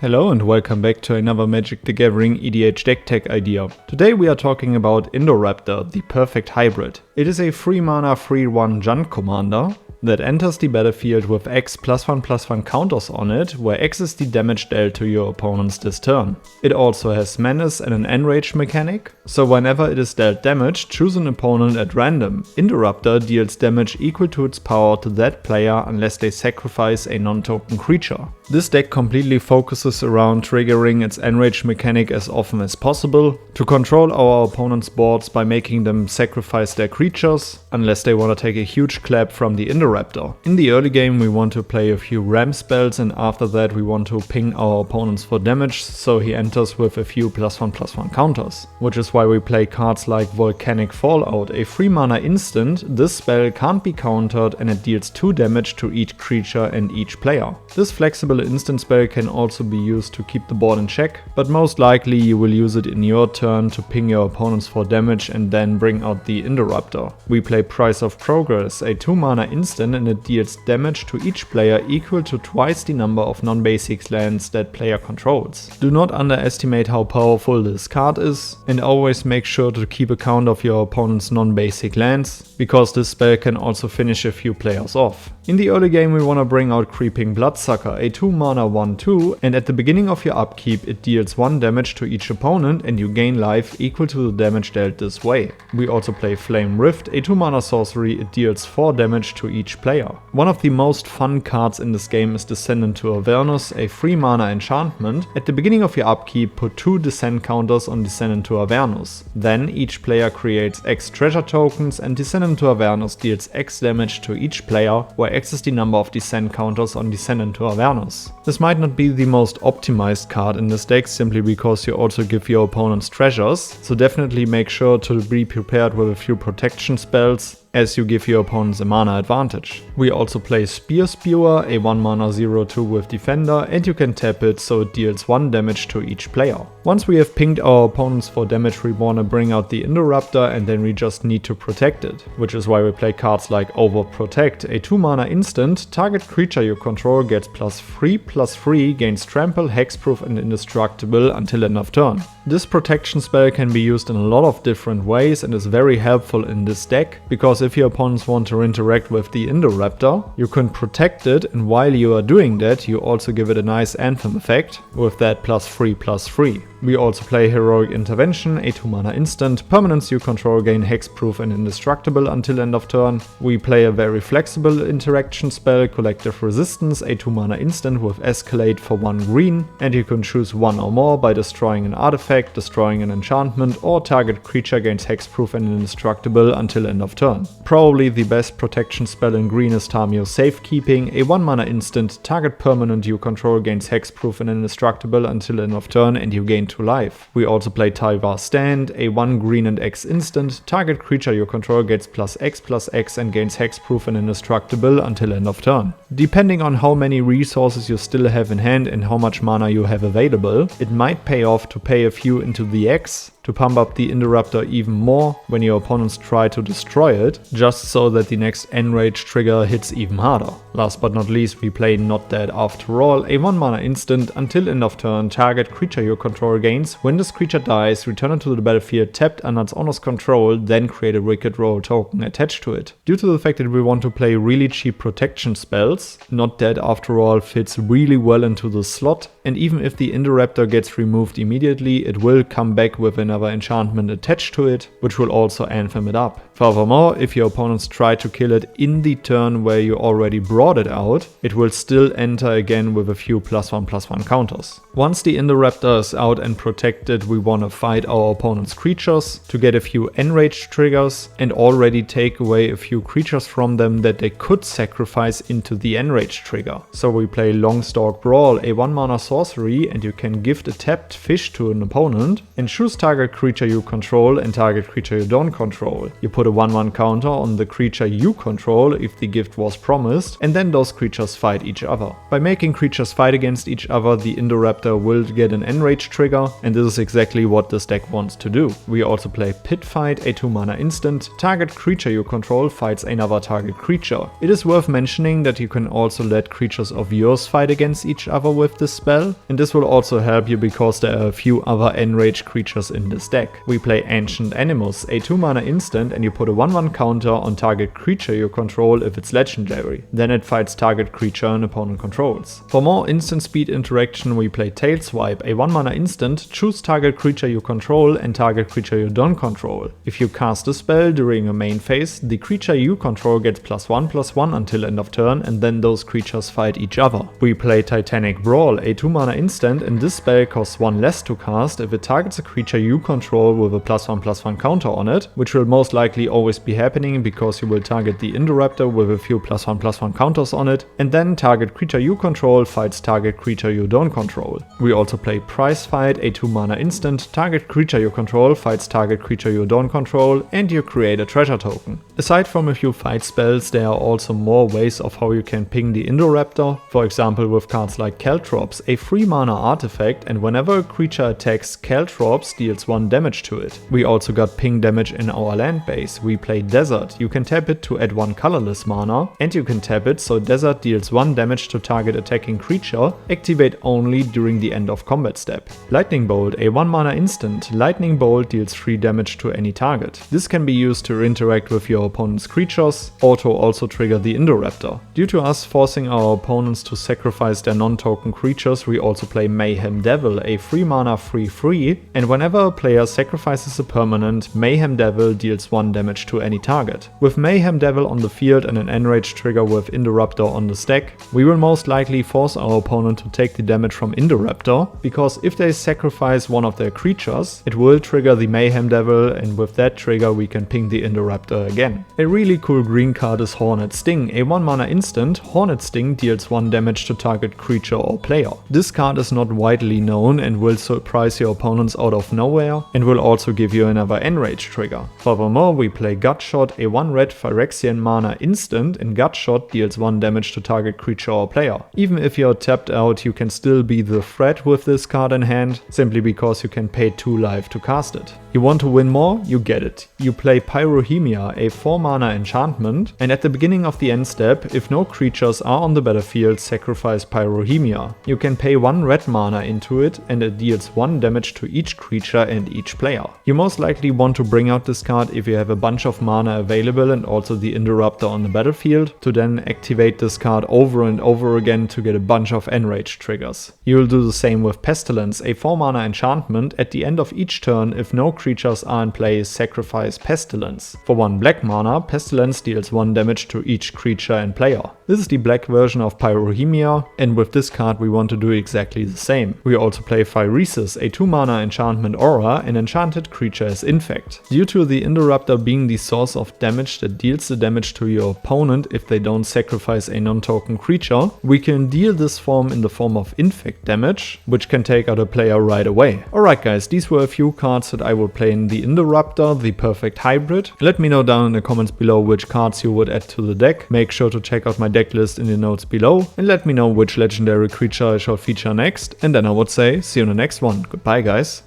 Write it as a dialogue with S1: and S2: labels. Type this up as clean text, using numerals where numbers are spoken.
S1: Hello and welcome back to another Magic the Gathering EDH deck tech idea. Today we are talking about Indoraptor, the perfect hybrid. It is a 3 mana 3/1 Jund commander that enters the battlefield with X +1/+1 counters on it, where X is the damage dealt to your opponents this turn. It also has Menace and an Enrage mechanic, so whenever it is dealt damage, choose an opponent at random. Indoraptor deals damage equal to its power to that player unless they sacrifice a non-token creature. This deck completely focuses around triggering its Enrage mechanic as often as possible, to control our opponent's boards by making them sacrifice their creatures, unless they want to take a huge clap from the Indoraptor. In the early game we want to play a few ram spells, and after that we want to ping our opponents for damage, so he enters with a few +1/+1 counters. Which is why we play cards like Volcanic Fallout, a 3 mana instant. This spell can't be countered and it deals 2 damage to each creature and each player. This flexible instant spell can also be used to keep the board in check, but most likely you will use it in your turn to ping your opponents for damage and then bring out the Indoraptor. We play Price of Progress, a 2 mana instant, and it deals damage to each player equal to twice the number of non-basic lands that player controls. Do not underestimate how powerful this card is, and always make sure to keep account of your opponent's non-basic lands, because this spell can also finish a few players off. In the early game we want to bring out Creeping Bloodsucker, a 2 mana 1/2, and at the beginning of your upkeep it deals 1 damage to each opponent and you gain life equal to the damage dealt this way. We also play Flame Rift, a 2 mana sorcery. It deals 4 damage to each player. One of the most fun cards in this game is Descendant to Avernus, a 3 mana enchantment. At the beginning of your upkeep put 2 descent counters on Descendant to Avernus. Then each player creates X treasure tokens and Descendant to Avernus deals X damage to each player, where X is the number of descent counters on Descendant to Avernus. This might not be the most optimized card in this deck, simply because you also give your opponents treasures, so definitely make sure to be prepared with a few protection spells, as you give your opponents a mana advantage. We also play Spear Spewer, a 1 mana 0/2 with Defender, and you can tap it so it deals 1 damage to each player. Once we have pinged our opponents for damage, we wanna bring out the Indoraptor and then we just need to protect it, which is why we play cards like Overprotect, a 2 mana instant. Target creature you control gets +3/+3, gains Trample, Hexproof and Indestructible until end of turn. This protection spell can be used in a lot of different ways and is very helpful in this deck, because if your opponents want to interact with the Indoraptor, you can protect it, and while you are doing that you also give it a nice Anthem effect with that +3/+3. We also play Heroic Intervention, a 2 mana instant. Permanents you control gain Hexproof and Indestructible until end of turn. We play a very flexible interaction spell, Collective Resistance, a 2 mana instant with Escalate for 1 green, and you can choose 1 or more by destroying an artifact, destroying an enchantment, or target creature gains Hexproof and Indestructible until end of turn. Probably the best protection spell in green is Tamio Safekeeping, a 1 mana instant. Target permanent you control gains Hexproof and Indestructible until end of turn and you gain 2 life. We also play Tyvar Stand, a 1 green and X instant. Target creature you control gets +X/+X and gains Hexproof and Indestructible until end of turn. Depending on how many resources you still have in hand and how much mana you have available, it might pay off to pay a few into the X to pump up the Indoraptor even more when your opponents try to destroy it, just so that the next Enrage trigger hits even harder. Last but not least, we play Not Dead After All, a 1 mana instant. Until end of turn, target creature you control gains. When this creature dies, return it to the battlefield tapped under its owner's control, then create a Wicked Roll token attached to it. Due to the fact that we want to play really cheap protection spells, Not Dead After All fits really well into the slot, and even if the Indoraptor gets removed immediately, it will come back with another enchantment attached to it, which will also Anthem it up. Furthermore, if your opponents try to kill it in the turn where you already brought it out, it will still enter again with a few +1/+1 counters. Once the Indoraptor is out and protected, we want to fight our opponent's creatures to get a few Enrage triggers and already take away a few creatures from them that they could sacrifice into the Enrage trigger. So we play Longstalk Brawl, a 1 mana sorcery, and you can gift a tapped fish to an opponent and choose target target creature you control and target creature you don't control. You put a 1/1 counter on the creature you control if the gift was promised, and then those creatures fight each other. By making creatures fight against each other, the Indoraptor will get an Enrage trigger, and this is exactly what this deck wants to do. We also play Pit Fight, a 2-mana instant. Target creature you control fights another target creature. It is worth mentioning that you can also let creatures of yours fight against each other with this spell, and this will also help you because there are a few other Enrage creatures in this deck. We play Ancient Animus, a 2-mana instant, and you put a 1/1 counter on target creature you control if it's legendary. Then it fights target creature an opponent controls. For more instant speed interaction, we play Tail Swipe, a 1-mana instant. Choose target creature you control and target creature you don't control. If you cast a spell during a main phase, the creature you control gets +1/+1 until end of turn, and then those creatures fight each other. We play Titanic Brawl, a 2-mana instant, and this spell costs 1 less to cast if it targets a creature you control with a +1/+1 counter on it, which will most likely always be happening because you will target the Indoraptor with a few +1/+1 counters on it, and then target creature you control fights target creature you don't control. We also play Prize Fight, a 2-mana instant. Target creature you control fights target creature you don't control, and you create a treasure token. Aside from a few fight spells, there are also more ways of how you can ping the Indoraptor, for example with cards like Caltrops, a 3-mana artifact, and whenever a creature attacks, Caltrops deals 1 damage to it. We also got ping damage in our land base. We play Desert. You can tap it to add 1 colorless mana, and you can tap it so Desert deals 1 damage to target attacking creature, activate only during the end of combat step. Lightning Bolt, a 1-mana instant. Lightning Bolt deals 3 damage to any target. This can be used to interact with your opponent's creatures, or to also trigger the Indoraptor. Due to us forcing our opponents to sacrifice their non-token creatures, we also play Mayhem Devil, a 3-mana 3/3, and whenever a player sacrifices a permanent, Mayhem Devil deals 1 damage to any target. With Mayhem Devil on the field and an Enrage trigger with Indoraptor on the stack, we will most likely force our opponent to take the damage from Indoraptor, because if they sacrifice one of their creatures, it will trigger the Mayhem Devil, and with that trigger we can ping the Indoraptor again. A really cool green card is Hornet Sting, a 1-mana instant. Hornet Sting deals 1 damage to target creature or player. This card is not widely known and will surprise your opponents out of nowhere, and will also give you another Enrage trigger. Furthermore, we play Gutshot, a 1-red Phyrexian mana instant, and Gutshot deals 1 damage to target creature or player. Even if you're tapped out, you can still be the threat with this card in hand, simply because you can pay 2 life to cast it. You want to win more? You get it. You play Pyrohemia, a 4-mana enchantment, and at the beginning of the end step, if no creatures are on the battlefield, sacrifice Pyrohemia. You can pay 1 red mana into it, and it deals 1 damage to each creature and each player. You most likely want to bring out this card if you have a bunch of mana available and also the Indoraptor on the battlefield, to then activate this card over and over again to get a bunch of Enrage triggers. You will do the same with Pestilence, a 4-mana enchantment. At the end of each turn, if no creatures are in play, sacrifice Pestilence. For 1 black mana, Pestilence deals 1 damage to each creature and player. This is the black version of Pyrohemia, and with this card we want to do exactly the same. We also play Phyrexian, a 2-mana enchantment aura. An enchanted creature is Infect. Due to the Indoraptor being the source of damage that deals the damage to your opponent if they don't sacrifice a non-token creature, we can deal this form in the form of Infect damage, which can take out a player right away. Alright guys, these were a few cards that I would play in the Indoraptor, the perfect hybrid. Let me know down in the comments below which cards you would add to the deck. Make sure to check out my deck list in the notes below, and let me know which legendary creature I shall feature next, and then I would say see you in the next one. Goodbye guys.